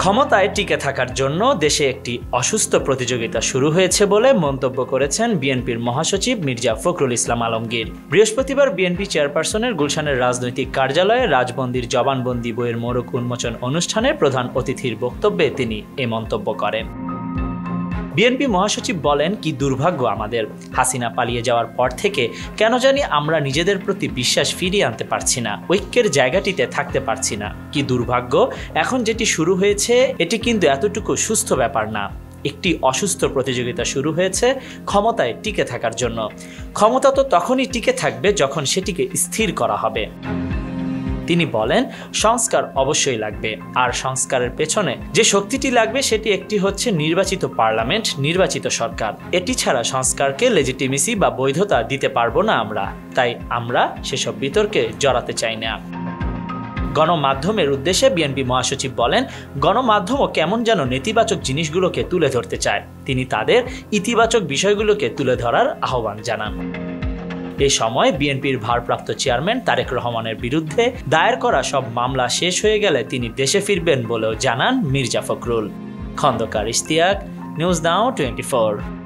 ক্ষমতায় টিকে থাকার জন্য দেশে একটি অসুস্থ প্রতিযোগিতা শুরু হয়েছে বলে মন্তব্য করেছেন বিএনপির মহাসচিব মির্জা ফখরুল ইসলাম আলমগীর। বৃহস্পতিবার বিএনপি চেয়ারপারসনের গুলশানের রাজনৈতিক কার্যালয়ে রাজবন্দির জবানবন্দি বইয়ের মোড়ক উন্মোচন অনুষ্ঠানে প্রধান অতিথির বক্তব্যে তিনি এ মন্তব্য করেন। বিএনপি মহাসচিব বলেন, কি দুর্ভাগ্য আমাদের, হাসিনা পালিয়ে যাওয়ার পর থেকে কেন জানি আমরা নিজেদের প্রতি বিশ্বাস ফিরিয়ে আনতে পারছি না, ঐক্যের জায়গাটিতে থাকতে পারছি না। কি দুর্ভাগ্য, এখন যেটি শুরু হয়েছে এটি কিন্তু এতটুকু সুস্থ ব্যাপার না। একটি অসুস্থ প্রতিযোগিতা শুরু হয়েছে ক্ষমতায় টিকে থাকার জন্য। ক্ষমতা তো তখনই টিকে থাকবে যখন সেটিকে স্থির করা হবে। তিনি বলেন, সংস্কার অবশ্যই লাগবে, আর সংস্কারের পেছনে যে শক্তিটি লাগবে সেটি একটি হচ্ছে নির্বাচিত পার্লামেন্ট, নির্বাচিত সরকার। এটি ছাড়া সংস্কারকে লেজিটিমেসি বা বৈধতা দিতে পারবো না আমরা। তাই আমরা সেসব বিতর্কে জড়াতে চাই না। গণমাধ্যমের উদ্দেশ্যে বিএনপি মহাসচিব বলেন, গণমাধ্যমও কেমন যেন নেতিবাচক জিনিসগুলোকে তুলে ধরতে চায়। তিনি তাদের ইতিবাচক বিষয়গুলোকে তুলে ধরার আহ্বান জানান। এ সময় বিএনপির ভারপ্রাপ্ত চেয়ারম্যান তারেক রহমানের বিরুদ্ধে দায়ের করা সব মামলা শেষ হয়ে গেলে তিনি দেশে ফিরবেন বলেও জানান মির্জা ফখরুল। Khandakar Ishtiaq, news now 24।